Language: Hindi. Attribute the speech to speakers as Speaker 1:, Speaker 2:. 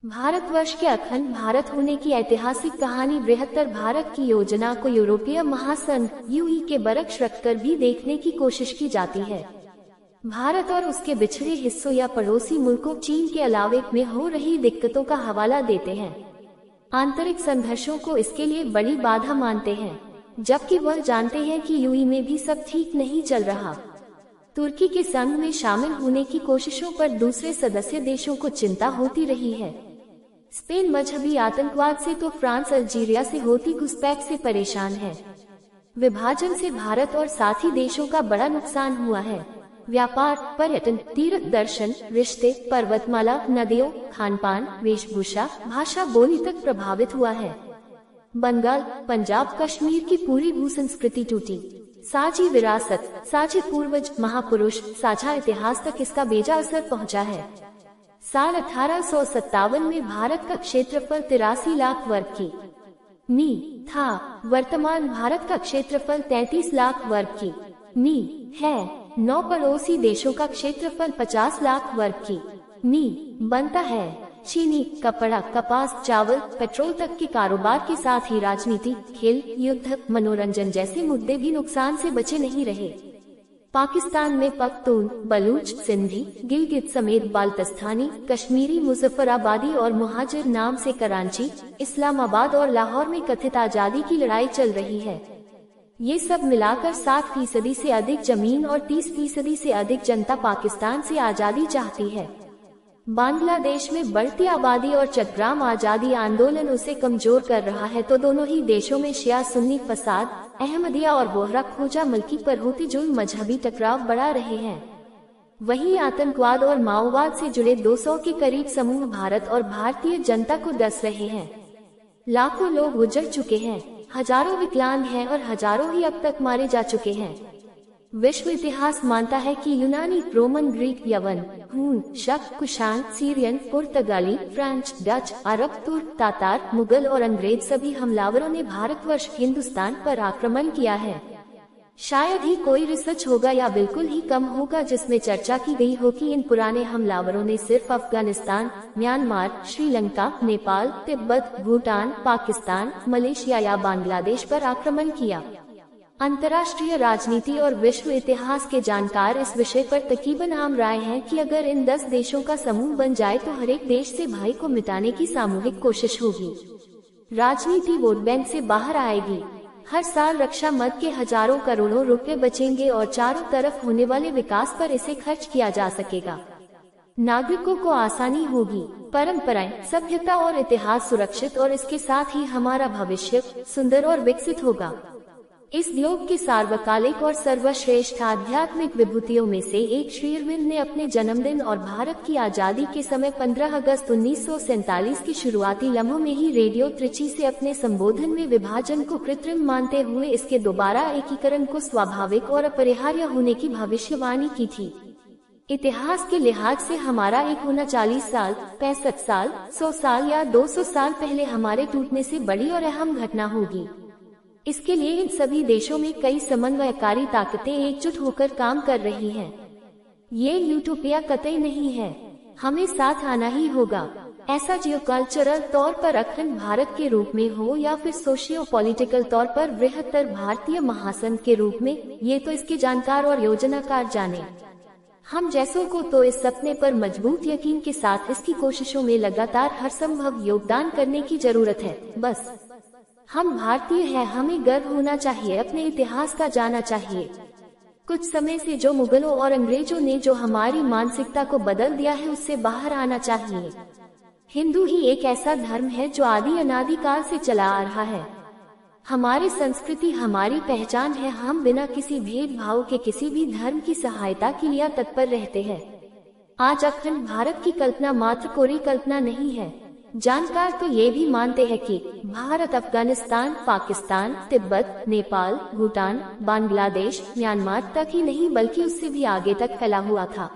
Speaker 1: भारतवर्ष के अखंड भारत होने की ऐतिहासिक कहानी बृहत्तर भारत की योजना को यूरोपीय महासंघ यूई के बरक्स रखकर भी देखने की कोशिश की जाती है। भारत और उसके बिछड़े हिस्सों या पड़ोसी मुल्कों चीन के अलावे में हो रही दिक्कतों का हवाला देते हैं। आंतरिक संघर्षों को इसके लिए बड़ी बाधा मानते हैं, जबकि वह जानते हैं कि यूई में भी सब ठीक नहीं चल रहा। तुर्की के संघ में शामिल होने की कोशिशों पर दूसरे सदस्य देशों को चिंता होती रही है। स्पेन मजहबी आतंकवाद से तो फ्रांस अल्जीरिया से होती घुसपैठ से परेशान है। विभाजन से भारत और साथी देशों का बड़ा नुकसान हुआ है। व्यापार, पर्यटन, तीर्थ दर्शन, रिश्ते, पर्वतमाला, नदियों, खानपान, वेशभूषा, भाषा, बोली तक प्रभावित हुआ है। बंगाल, पंजाब, कश्मीर की पूरी भूसंस्कृति टूटी। साझी विरासत, साझे पूर्वज, महापुरुष, साझा इतिहास तक इसका बेजा असर पहुंचा है। साल 1857 में भारत का क्षेत्रफल 83 लाख वर्ग की मी था। वर्तमान भारत का क्षेत्रफल 33 लाख वर्ग की मी है। 9 पड़ोसी देशों का क्षेत्रफल 50 लाख वर्ग की मी बनता है। चीनी, कपड़ा, कपास, चावल, पेट्रोल तक के कारोबार के साथ ही राजनीति, खेल, युद्ध, मनोरंजन जैसे मुद्दे भी नुकसान से बचे नहीं रहे। पाकिस्तान में पख्तून, बलूच, सिंधी, गिलगित समेत बाल्तिस्तानी, कश्मीरी, मुजफ्फराबादी और मुहाजिर नाम से कराची, इस्लामाबाद और लाहौर में कथित आजादी की लड़ाई चल रही है। ये सब मिलाकर 60% से अधिक जमीन और 30% से अधिक जनता पाकिस्तान से आजादी चाहती है। बांग्लादेश में बढ़ती आबादी और चटग्राम आजादी आंदोलन उसे कमजोर कर रहा है, तो दोनों ही देशों में शिया सुन्नी फसाद, अहमदिया और बोहरा खोजा मल्की पर होती जुल्म मजहबी टकराव बढ़ा रहे हैं। वहीं आतंकवाद और माओवाद से जुड़े 200 के करीब समूह भारत और भारतीय जनता को डस रहे हैं। लाखों लोग गुजर चुके हैं, हजारों विकलांग हैं और हजारों ही अब तक मारे जा चुके हैं। विश्व इतिहास मानता है कि यूनानी, रोमन, ग्रीक, यवन, हून, शक, कुषाण, सीरियन, पुर्तगाली, फ्रेंच, डच, अरब, तुर्क, तातार, मुगल और अंग्रेज सभी हमलावरों ने भारतवर्ष हिंदुस्तान पर आक्रमण किया है। शायद ही कोई रिसर्च होगा या बिल्कुल ही कम होगा जिसमें चर्चा की गई हो कि इन पुराने हमलावरों ने सिर्फ अफगानिस्तान, म्यांमार, श्रीलंका, नेपाल, तिब्बत, भूटान, पाकिस्तान, मलेशिया या बांग्लादेश पर आक्रमण किया। अंतर्राष्ट्रीय राजनीति और विश्व इतिहास के जानकार इस विषय पर तकरीबन आम राय है कि अगर इन 10 देशों का समूह बन जाए तो हर एक देश से भाई को मिटाने की सामूहिक कोशिश होगी। राजनीति वोट बैंक से बाहर आएगी। हर साल रक्षा मद के हजारों करोड़ों रुपए बचेंगे और चारों तरफ होने वाले विकास पर इसे खर्च किया जा सकेगा। नागरिकों को आसानी होगी, परंपराएं, सभ्यता और इतिहास सुरक्षित और इसके साथ ही हमारा भविष्य सुंदर और विकसित होगा। इस योग के सार्वकालिक और सर्वश्रेष्ठ आध्यात्मिक विभूतियों में से एक श्री अरविंद ने अपने जन्मदिन और भारत की आजादी के समय 15 अगस्त 1947 के शुरुआती लम्हों में ही रेडियो त्रिची से अपने संबोधन में विभाजन को कृत्रिम मानते हुए इसके दोबारा एकीकरण को स्वाभाविक और अपरिहार्य होने की भविष्यवाणी की थी। इतिहास के लिहाज से हमारा एक होना 40 साल, 65 साल, 100 साल या 200 साल पहले हमारे टूटने से बड़ी और अहम घटना होगी। इसके लिए इन सभी देशों में कई समन्वयकारी ताकतें एकजुट होकर काम कर रही हैं। ये यूटोपिया कतई नहीं है, हमें साथ आना ही होगा। ऐसा जियोकल्चरल तौर पर अखंड भारत के रूप में हो या फिर सोशियो पॉलिटिकल तौर पर बृहत्तर भारतीय महासंघ के रूप में, ये तो इसके जानकार और योजनाकार जाने। हम जैसों को तो इस सपने पर मजबूत यकीन के साथ इसकी कोशिशों में लगातार हर संभव योगदान करने की जरूरत है। बस हम भारतीय हैं, हमें गर्व होना चाहिए, अपने इतिहास का जाना चाहिए। कुछ समय से जो मुगलों और अंग्रेजों ने जो हमारी मानसिकता को बदल दिया है उससे बाहर आना चाहिए। हिंदू ही एक ऐसा धर्म है जो आदि अनादि काल से चला आ रहा है। हमारी संस्कृति हमारी पहचान है। हम बिना किसी भेदभाव के किसी भी धर्म की सहायता के लिए तत्पर रहते हैं। आज अखंड भारत की कल्पना मात्र कोरी कल्पना नहीं है। जानकार तो ये भी मानते हैं कि भारत अफगानिस्तान, पाकिस्तान, तिब्बत, नेपाल, भूटान, बांग्लादेश, म्यांमार तक ही नहीं बल्कि उससे भी आगे तक फैला हुआ था।